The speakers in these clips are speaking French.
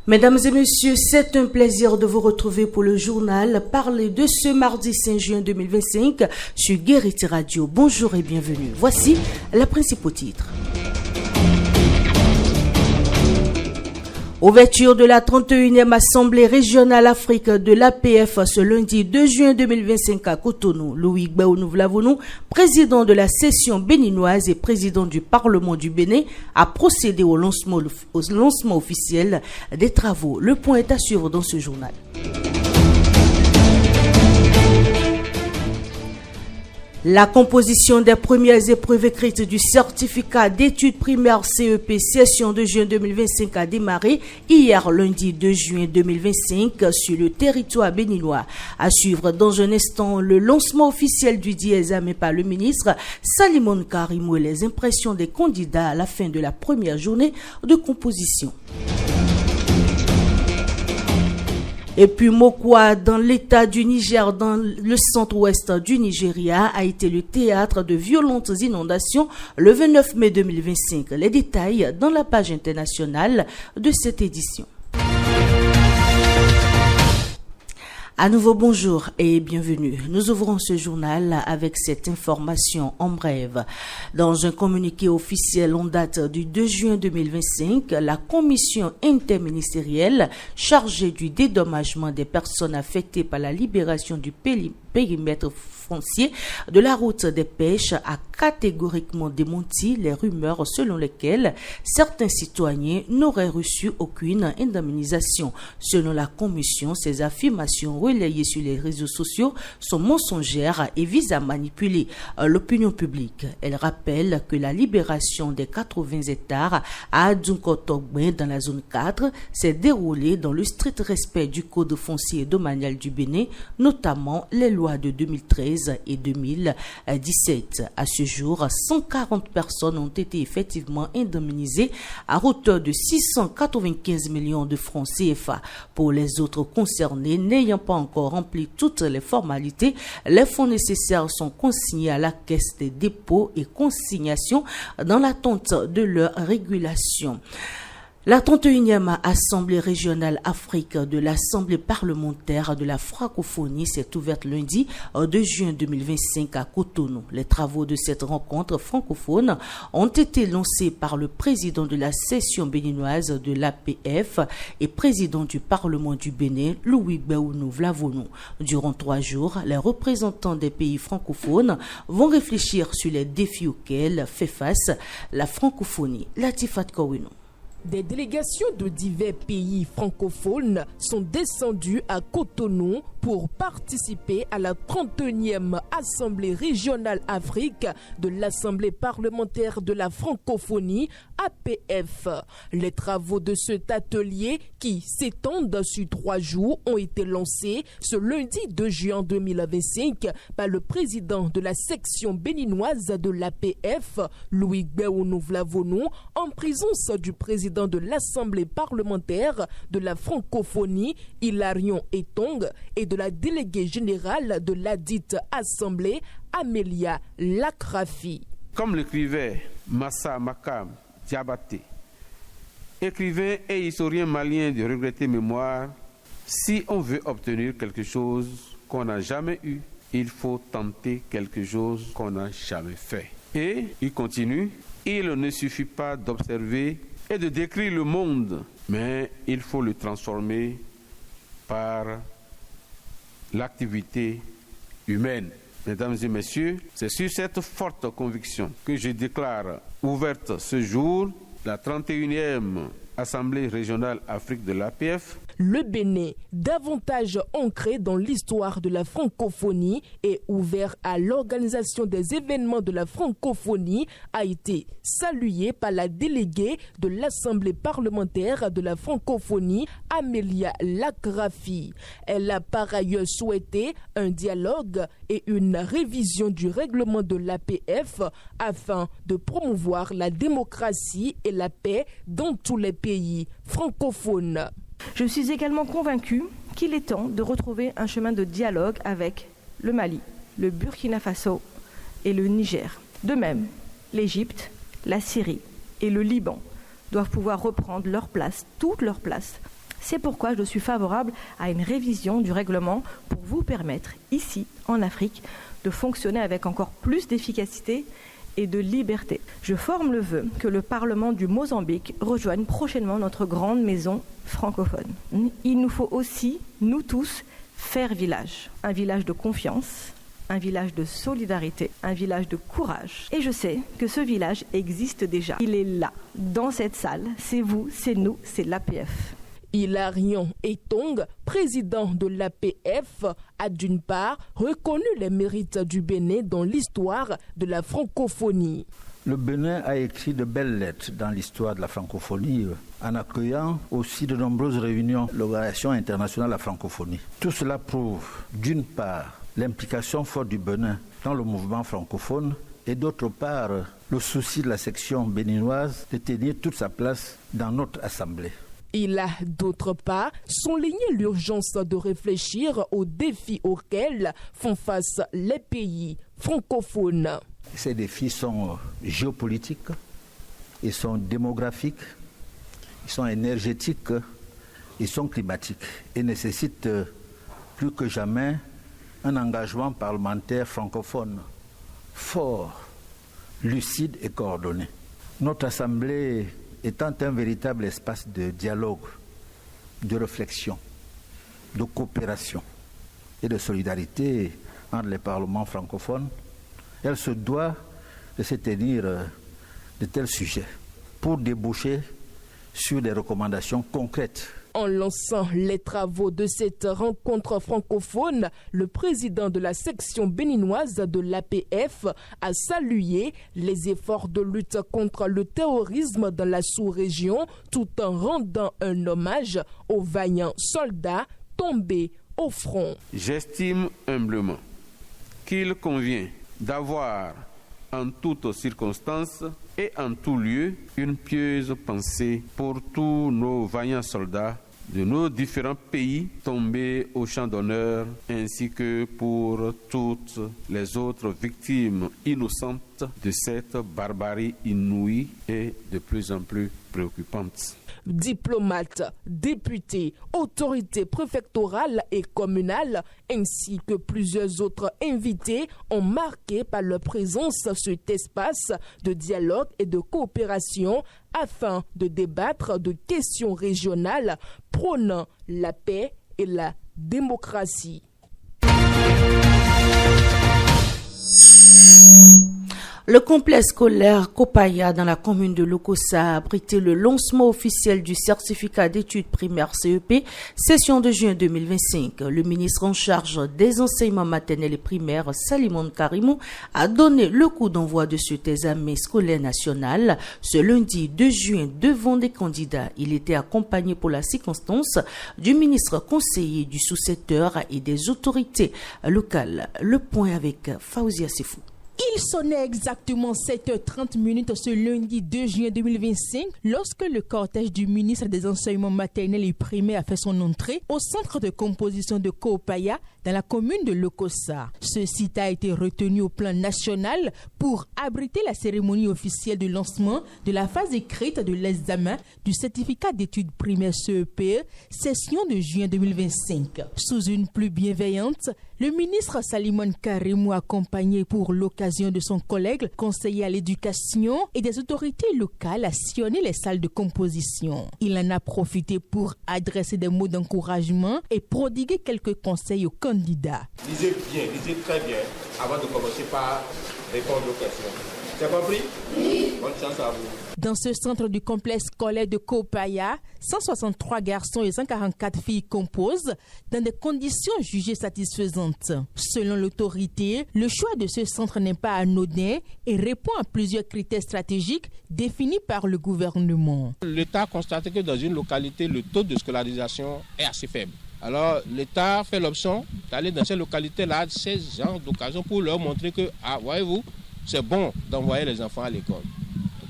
Mesdames et messieurs, c'est un plaisir de vous retrouver pour le journal Parler de ce mardi 5 juin 2025 sur Guériti Radio. Bonjour et bienvenue. Voici les principaux titres. Ouverture de la 31e Assemblée régionale Afrique de l'APF ce lundi 2 juin 2025 à Cotonou. Louis Gbao-Nouvlavonou, président de la session béninoise et président du Parlement du Bénin, a procédé au lancement officiel des travaux. Le point est à suivre dans ce journal. La composition des premières épreuves écrites du certificat d'études primaires CEP session de juin 2025 a démarré hier lundi 2 juin 2025 sur le territoire béninois. À suivre dans un instant le lancement officiel du dit examen par le ministre Salimon Karimou et les impressions des candidats à la fin de la première journée de composition. Et puis Mokwa, dans l'état du Niger, dans le centre-ouest du Nigeria, a été le théâtre de violentes inondations le 29 mai 2025. Les détails dans la page internationale de cette édition. À nouveau, bonjour et bienvenue. Nous ouvrons ce journal avec cette information en bref. Dans un communiqué officiel en date du 2 juin 2025, la commission interministérielle chargée du dédommagement des personnes affectées par la libération du périmètre foncier de la route des pêches a catégoriquement démenti les rumeurs selon lesquelles certains citoyens n'auraient reçu aucune indemnisation. Selon la commission, ces affirmations relayées sur les réseaux sociaux sont mensongères et visent à manipuler l'opinion publique. Elle rappelle que la libération des 80 hectares à Adunkotogbin dans la zone 4 s'est déroulée dans le strict respect du code foncier et domanial du Bénin, notamment les lois de 2013 et 2017. À ce jour, 140 personnes ont été effectivement indemnisées à hauteur de 695 millions de francs CFA. Pour les autres concernés n'ayant pas encore rempli toutes les formalités, les fonds nécessaires sont consignés à la Caisse des dépôts et consignations dans l'attente de leur régulation. La 31e Assemblée régionale Afrique de l'Assemblée parlementaire de la francophonie s'est ouverte lundi 2 juin 2025 à Cotonou. Les travaux de cette rencontre francophone ont été lancés par le président de la session béninoise de l'APF et président du Parlement du Bénin, Louis Gbao-Nouvlavonou. Durant 3 jours, les représentants des pays francophones vont réfléchir sur les défis auxquels fait face la francophonie. Latifat Kowino. Des délégations de divers pays francophones sont descendues à Cotonou pour participer à la 31e Assemblée régionale Afrique de l'Assemblée parlementaire de la francophonie, APF. Les travaux de cet atelier, qui s'étendent sur 3 jours, ont été lancés ce lundi 2 juin 2025 par le président de la section béninoise de l'APF, Louis Gbao-Nouvlavonou, en présence du président de l'Assemblée parlementaire de la francophonie, Hilarion Etong, et de la déléguée générale de ladite Assemblée, Amélia Lakrafi. Comme l'écrivait Massa Makam Diabaté, écrivain et historien malien de regrettée mémoire, si on veut obtenir quelque chose qu'on n'a jamais eu, il faut tenter quelque chose qu'on n'a jamais fait. Et il continue, il ne suffit pas d'observer et de décrire le monde, mais il faut le transformer par l'activité humaine. Mesdames et messieurs, c'est sur cette forte conviction que je déclare ouverte ce jour la 31e Assemblée régionale Afrique de l'APF. Le Bénin, davantage ancré dans l'histoire de la francophonie et ouvert à l'organisation des événements de la francophonie, a été salué par la déléguée de l'Assemblée parlementaire de la francophonie, Amélia Lakrafi. Elle a par ailleurs souhaité un dialogue et une révision du règlement de l'APF afin de promouvoir la démocratie et la paix dans tous les pays francophones. Je suis également convaincue qu'il est temps de retrouver un chemin de dialogue avec le Mali, le Burkina Faso et le Niger. De même, l'Égypte, la Syrie et le Liban doivent pouvoir reprendre leur place, toute leur place, C'est pourquoi je suis favorable à une révision du règlement pour vous permettre, ici, en Afrique, de fonctionner avec encore plus d'efficacité et de liberté. Je forme le vœu que le Parlement du Mozambique rejoigne prochainement notre grande maison francophone. Il nous faut aussi, nous tous, faire village. Un village de confiance, un village de solidarité, un village de courage. Et je sais que ce village existe déjà. Il est là, dans cette salle. C'est vous, c'est nous, c'est l'APF. Hilarion Etong, président de l'APF, a d'une part reconnu les mérites du Bénin dans l'histoire de la francophonie. Le Bénin a écrit de belles lettres dans l'histoire de la francophonie en accueillant aussi de nombreuses réunions de l'Organisation internationale de la francophonie. Tout cela prouve d'une part l'implication forte du Bénin dans le mouvement francophone et d'autre part le souci de la section béninoise de tenir toute sa place dans notre assemblée. Il a d'autre part souligné l'urgence de réfléchir aux défis auxquels font face les pays francophones. Ces défis sont géopolitiques, ils sont démographiques, ils sont énergétiques, ils sont climatiques et nécessitent plus que jamais un engagement parlementaire francophone fort, lucide et coordonné. Notre Assemblée étant un véritable espace de dialogue, de réflexion, de coopération et de solidarité entre les parlements francophones, elle se doit de se tenir de tels sujets pour déboucher sur des recommandations concrètes. En lançant les travaux de cette rencontre francophone, le président de la section béninoise de l'APF a salué les efforts de lutte contre le terrorisme dans la sous-région tout en rendant un hommage aux vaillants soldats tombés au front. J'estime humblement qu'il convient d'avoir en toutes circonstances et en tout lieu une pieuse pensée pour tous nos vaillants soldats de nos différents pays tombés au champ d'honneur, ainsi que pour toutes les autres victimes innocentes de cette barbarie inouïe et de plus en plus préoccupante. Diplomates, députés, autorités préfectorales et communales, ainsi que plusieurs autres invités ont marqué par leur présence cet espace de dialogue et de coopération afin de débattre de questions régionales prônant la paix et la démocratie. Le complexe scolaire Kopaya dans la commune de Lokossa a abrité le lancement officiel du certificat d'études primaires CEP, session de juin 2025. Le ministre en charge des enseignements maternels et primaires, Salimon Karimou, a donné le coup d'envoi de cet examen scolaire national ce lundi 2 juin devant des candidats. Il était accompagné pour la circonstance du ministre conseiller du sous-secteur et des autorités locales. Le point avec Faouzia Sefou. Il sonnait exactement 7h30 ce lundi 2 juin 2025 lorsque le cortège du ministre des Enseignements maternels et primaires a fait son entrée au centre de composition de Kopaya dans la commune de Lokossa. Ce site a été retenu au plan national pour abriter la cérémonie officielle de lancement de la phase écrite de l'examen du certificat d'études primaires CEP, session de juin 2025. Sous une pluie bienveillante, le ministre Salimon Karimou, accompagné pour l'occasion de son collègue conseiller à l'éducation et des autorités locales, a sillonné les salles de composition. Il en a profité pour adresser des mots d'encouragement et prodiguer quelques conseils aux candidats. Lisez bien, lisez très bien avant de commencer par répondre aux questions. C'est compris? Oui. Bonne chance à vous. Dans ce centre du complexe scolaire de Kopaya, 163 garçons et 144 filles composent dans des conditions jugées satisfaisantes. Selon l'autorité, le choix de ce centre n'est pas anodin et répond à plusieurs critères stratégiques définis par le gouvernement. L'État a constaté que dans une localité, le taux de scolarisation est assez faible. Alors, l'État fait l'option d'aller dans ces localités-là, ces gens d'occasion, pour leur montrer que, voyez-vous, c'est bon d'envoyer les enfants à l'école.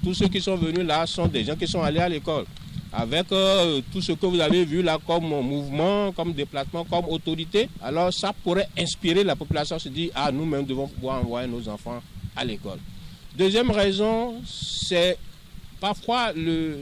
Tous ceux qui sont venus là sont des gens qui sont allés à l'école. Avec tout ce que vous avez vu là comme mouvement, comme déplacement, comme autorité, alors ça pourrait inspirer la population à se dire « nous-mêmes devons pouvoir envoyer nos enfants à l'école ». Deuxième raison, c'est parfois le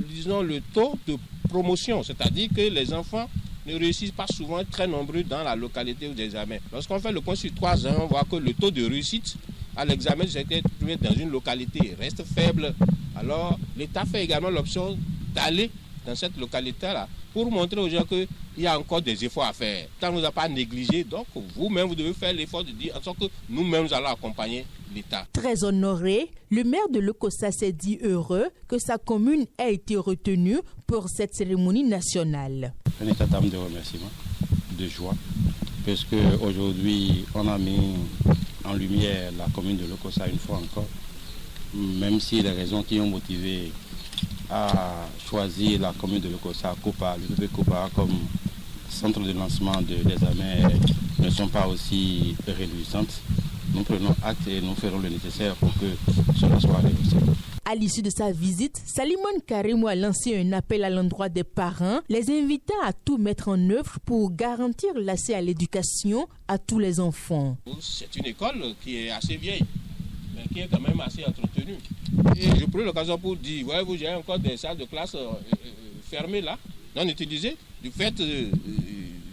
taux de promotion, c'est-à-dire que les enfants ne réussissent pas souvent très nombreux dans la localité où l'examen. Lorsqu'on fait le point sur 3 ans, on voit que le taux de réussite à l'examen dans une localité reste faible. Alors l'État fait également l'option d'aller dans cette localité-là pour montrer aux gens qu'il y a encore des efforts à faire. Ça ne nous a pas négligé, donc vous-même vous devez faire l'effort de dire en sorte que nous-mêmes nous allons accompagner l'État. Très honoré, le maire de Lokossa s'est dit heureux que sa commune ait été retenue pour cette cérémonie nationale. Un état d'âme de remerciement, de joie, parce qu'aujourd'hui on a mis en lumière la commune de Lokossa une fois encore, même si les raisons qui ont motivé à choisir la commune de Lokossa, le bébé Kopa comme centre de lancement des examens ne sont pas aussi réjouissantes. Nous prenons acte et nous ferons le nécessaire pour que cela soit réussi. À l'issue de sa visite, Salimone Karimou a lancé un appel à l'endroit des parents, les invitant à tout mettre en œuvre pour garantir l'accès à l'éducation à tous les enfants. C'est une école qui est assez vieille, mais qui est quand même assez entretenue. Et je prends l'occasion pour dire, voyez-vous, j'ai encore des salles de classe fermées là, non utilisées, du fait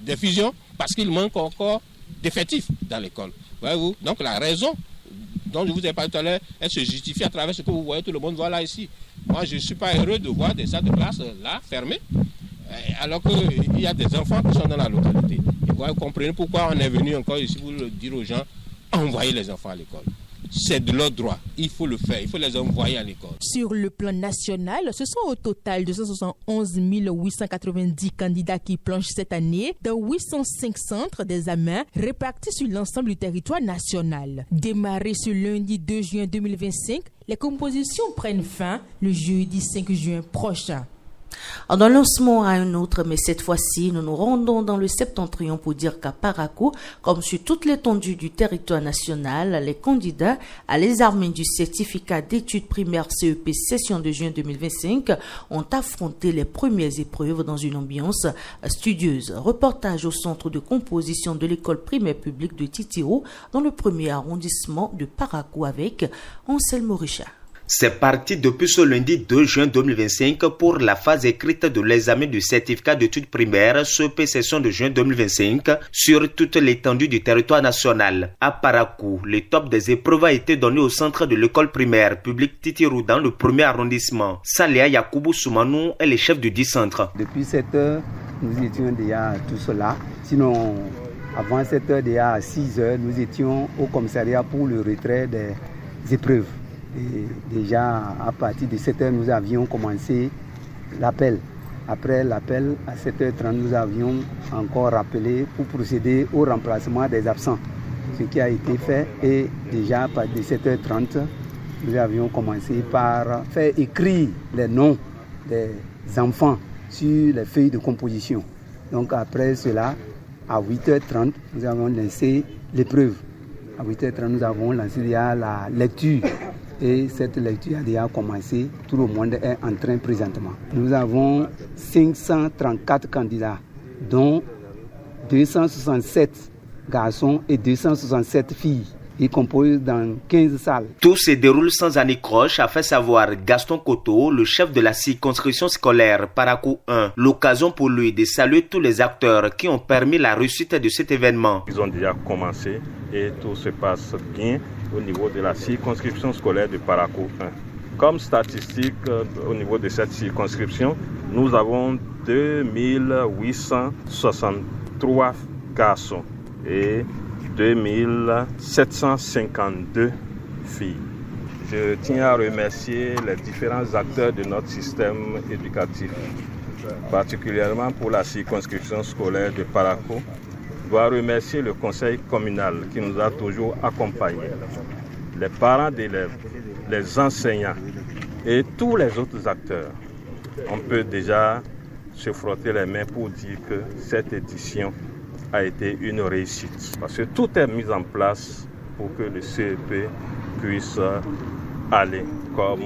des fusions, parce qu'il manque encore d'effectifs dans l'école. Voyez-vous, donc la raison dont je vous ai parlé tout à l'heure, elle se justifie à travers ce que vous voyez, tout le monde voit là ici. Moi, je ne suis pas heureux de voir des salles de classe là, fermées, alors qu'il y a des enfants qui sont dans la localité. Et vous comprenez pourquoi on est venu encore ici pour le dire aux gens, envoyez les enfants à l'école. C'est de leur droit, il faut le faire, il faut les envoyer à l'école. Sur le plan national, ce sont au total 271 890 candidats qui planchent cette année dans 805 centres d'examen répartis sur l'ensemble du territoire national. Démarré ce lundi 2 juin 2025, les compositions prennent fin le jeudi 5 juin prochain. D'un lancement à un autre, mais cette fois-ci, nous nous rendons dans le septentrion pour dire qu'à Parakou, comme sur toute l'étendue du territoire national, les candidats à l'examen du certificat d'études primaires CEP session de juin 2025 ont affronté les premières épreuves dans une ambiance studieuse. Reportage au centre de composition de l'école primaire publique de Titiro dans le premier arrondissement de Parakou avec Anselme Richard. C'est parti depuis ce lundi 2 juin 2025 pour la phase écrite de l'examen du certificat d'études primaires CEP session de juin 2025 sur toute l'étendue du territoire national. À Parakou, le top des épreuves a été donné au centre de l'école primaire publique Titirou dans le premier arrondissement. Saléa Yakoubou Soumanou est le chef du dit centre. Depuis 7 heures, nous étions déjà tout cela. Sinon, avant 7 heures, déjà à 6 heures, nous étions au commissariat pour le retrait des épreuves. Et déjà à partir de 7h, nous avions commencé l'appel. Après l'appel, à 7h30, nous avions encore rappelé pour procéder au remplacement des absents. Ce qui a été fait. Et déjà à partir de 7h30, nous avions commencé par faire écrire les noms des enfants sur les feuilles de composition. Donc après cela, à 8h30, nous avons lancé l'épreuve. À 8h30, nous avons lancé déjà la lecture. Et cette lecture a déjà commencé. Tout le monde est en train présentement. Nous avons 534 candidats, dont 267 garçons et 267 filles. Ils composent dans 15 salles. Tout se déroule sans anicroche, a fait savoir Gaston Koto, le chef de la circonscription scolaire Parakou 1. L'occasion pour lui de saluer tous les acteurs qui ont permis la réussite de cet événement. Ils ont déjà commencé et tout se passe bien au niveau de la circonscription scolaire de Parakou 1. Comme statistique, au niveau de cette circonscription, nous avons 2863 garçons et 2752 filles. Je tiens à remercier les différents acteurs de notre système éducatif, particulièrement pour la circonscription scolaire de Parakou. Je dois remercier le conseil communal qui nous a toujours accompagnés, les parents d'élèves, les enseignants et tous les autres acteurs. On peut déjà se frotter les mains pour dire que cette édition a été une réussite. Parce que tout est mis en place pour que le CEP puisse aller comme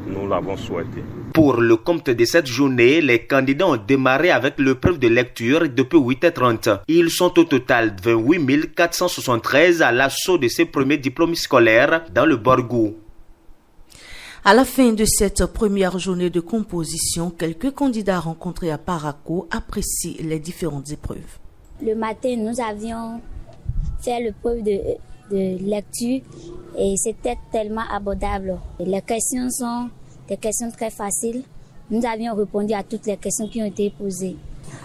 nous l'avons souhaité. Pour le compte de cette journée, les candidats ont démarré avec l'épreuve de lecture depuis 8h30. Ils sont au total 28 473 à l'assaut de ces premiers diplômes scolaires dans le Borgou. À la fin de cette première journée de composition, quelques candidats rencontrés à Paraco apprécient les différentes épreuves. Le matin, nous avions fait l'épreuve de lecture et c'était tellement abordable. Les questions sont des questions très faciles. Nous avions répondu à toutes les questions qui ont été posées.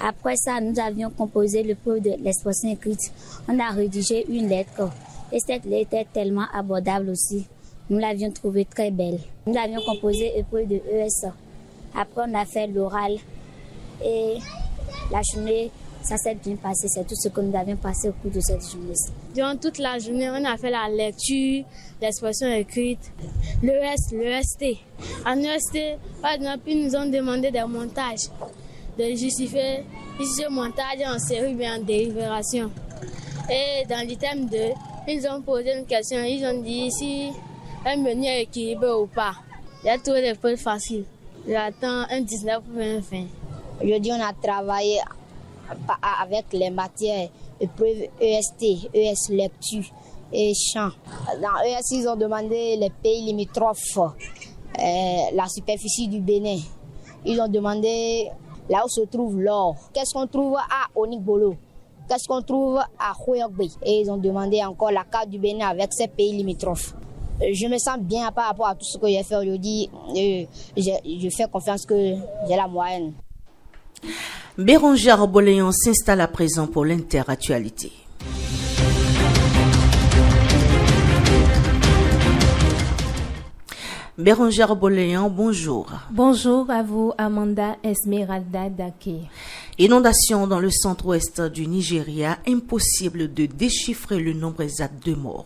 Après ça, nous avions composé l'épreuve de l'expression écrite. On a rédigé une lettre et cette lettre était tellement abordable aussi. Nous l'avions trouvée très belle. Nous avions composé l'épreuve de ES. Après, on a fait l'oral et la journée, ça s'est bien passé. C'est tout ce que nous avions passé au cours de cette journée. Durant toute la journée, on a fait la lecture, l'expression écrite, l'ES, l'EST. En EST, par exemple, ils nous ont demandé des montages, de justifier ce montage en série ou en délibération. Et dans l'item 2, ils ont posé une question. Ils ont dit si un menu est équilibré ou pas. J'ai trouvé les peu faciles. J'attends un 19 pour un 20. Aujourd'hui, on a travaillé avec les matières épreuves EST, ES lecture et chant. Dans ES, ils ont demandé les pays limitrophes, la superficie du Bénin. Ils ont demandé là où se trouve l'or. Qu'est-ce qu'on trouve à Onigbolo? Qu'est-ce qu'on trouve à Khoyokbe? Et ils ont demandé encore la carte du Bénin avec ces pays limitrophes. Je me sens bien par rapport à tout ce que j'ai fait aujourd'hui. Je fais confiance que j'ai la moyenne. Bérangère Boléon s'installe à présent pour l'interactualité. Bérangère Boléon, bonjour. Bonjour à vous, Amanda Esmeralda Dake. Inondation dans le centre-ouest du Nigeria, impossible de déchiffrer le nombre exact de morts.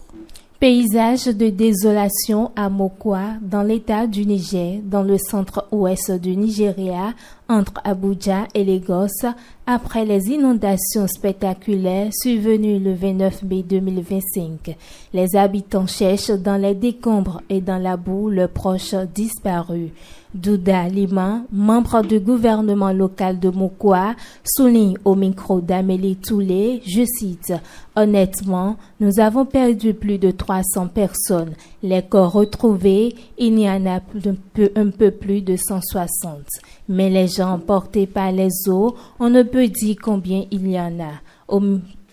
Paysage de désolation à Mokwa, dans l'état du Niger, dans le centre-ouest du Nigeria, entre Abuja et Lagos, après les inondations spectaculaires survenues le 29 mai 2025. Les habitants cherchent dans les décombres et dans la boue leurs proches disparus. Douda Lima, membre du gouvernement local de Mokwa, souligne au micro d'Amélie Toulé, je cite, « Honnêtement, nous avons perdu plus de 300 personnes. Les corps retrouvés, il y en a un peu plus de 160. Mais les gens emportés par les eaux, on ne peut dire combien il y en a.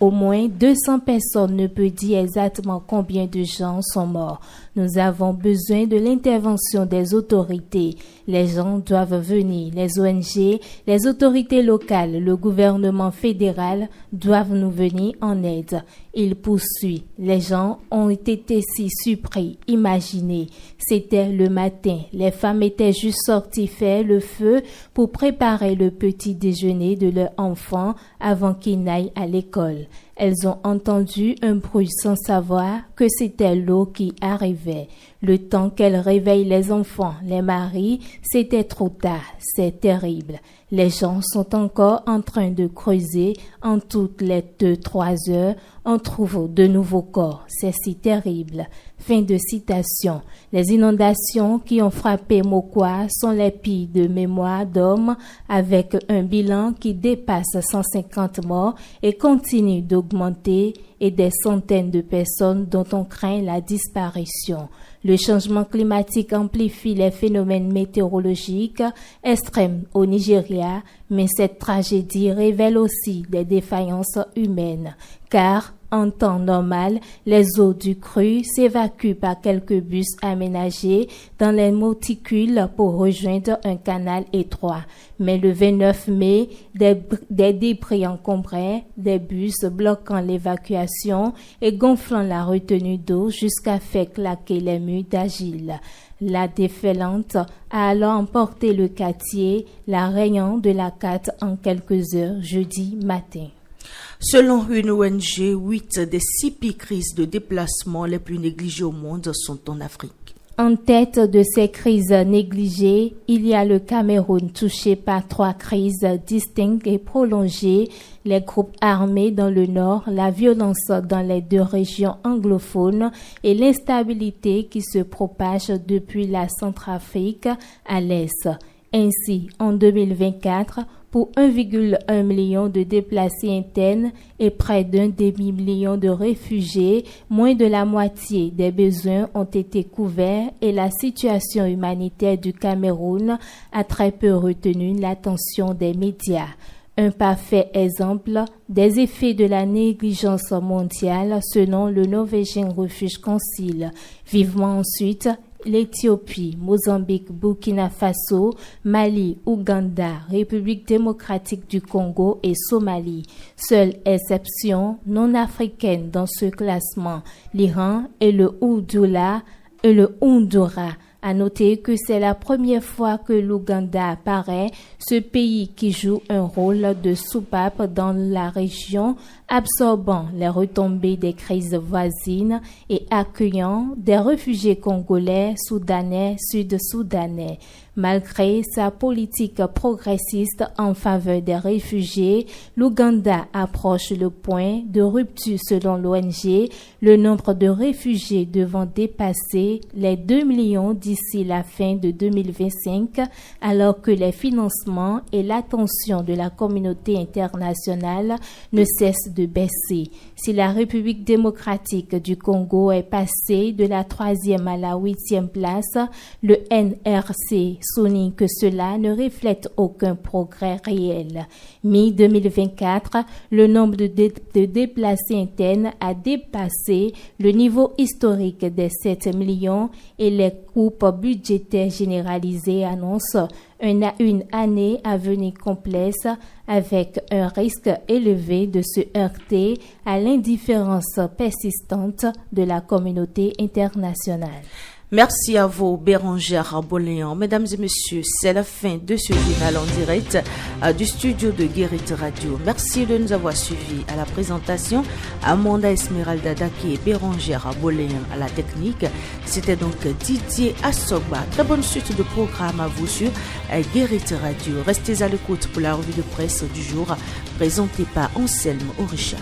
Au moins 200 personnes ne peut dire exactement combien de gens sont morts. Nous avons besoin de l'intervention des autorités. Les gens doivent venir. Les ONG, les autorités locales, le gouvernement fédéral doivent nous venir en aide. Il poursuit. Les gens ont été si surpris. Imaginez, c'était le matin. Les femmes étaient juste sorties faire le feu pour préparer le petit déjeuner de leurs enfants avant qu'ils n'aillent à l'école. Elles ont entendu un bruit sans savoir que c'était l'eau qui arrivait. Le temps qu'elles réveillent les enfants, les maris, c'était trop tard. C'est terrible. Les gens sont encore en train de creuser. En toutes les 2-3 heures, on trouve de nouveaux corps. C'est si terrible. Fin de citation. Les inondations qui ont frappé Mokwa sont les pires de mémoire d'hommes, avec un bilan qui dépasse 150 morts et continue d'augmenter, et des centaines de personnes dont on craint la disparition. Le changement climatique amplifie les phénomènes météorologiques extrêmes au Nigeria, mais cette tragédie révèle aussi des défaillances humaines, car en temps normal, les eaux du cru s'évacuent par quelques bus aménagés dans les monticules pour rejoindre un canal étroit. Mais le 29 mai, des débris encombraient des bus bloquant l'évacuation et gonflant la retenue d'eau jusqu'à faire claquer les murs d'Agile. La déferlante a alors emporté le quartier, la rayant de la carte en quelques heures jeudi matin. Selon une ONG, 8 des 6 pires crises de déplacement les plus négligées au monde sont en Afrique. En tête de ces crises négligées, il y a le Cameroun touché par 3 crises distinctes et prolongées, les groupes armés dans le nord, la violence dans les 2 régions anglophones et l'instabilité qui se propage depuis la Centrafrique à l'est. Ainsi, en 2024, pour 1,1 million de déplacés internes et près d'1 demi-million de réfugiés, moins de la moitié des besoins ont été couverts et la situation humanitaire du Cameroun a très peu retenu l'attention des médias. Un parfait exemple des effets de la négligence mondiale selon le Norwegian Refuge Council. Vivement ensuite l'Éthiopie, Mozambique, Burkina Faso, Mali, Ouganda, République démocratique du Congo et Somalie. Seule exception non africaine dans ce classement, l'Iran et le Honduras. À noter que c'est la première fois que l'Ouganda apparaît, ce pays qui joue un rôle de soupape dans la région, absorbant les retombées des crises voisines et accueillant des réfugiés congolais, soudanais, sud-soudanais. Malgré sa politique progressiste en faveur des réfugiés, l'Ouganda approche le point de rupture selon l'ONG, le nombre de réfugiés devant dépasser les 2 millions d'ici la fin de 2025, alors que les financements et l'attention de la communauté internationale ne cessent de baisser. Si la République démocratique du Congo est passée de la 3e à la 8e place, le NRC souligne que cela ne reflète aucun progrès réel. Mi-2024, le nombre de déplacés internes a dépassé le niveau historique des 7 millions et les coupes budgétaires généralisées annoncent une année à venir complexe avec un risque élevé de se heurter à l'indifférence persistante de la communauté internationale. Merci à vous, Bérangère Boléan. Mesdames et messieurs, c'est la fin de ce journal en direct du studio de Guérite Radio. Merci de nous avoir suivis à la présentation. Amanda Esmeralda Daki et Bérangère Boléan à la technique. C'était donc Didier Assogba. Très bonne suite de programme à vous sur Guérite Radio. Restez à l'écoute pour la revue de presse du jour présentée par Anselme Orichard.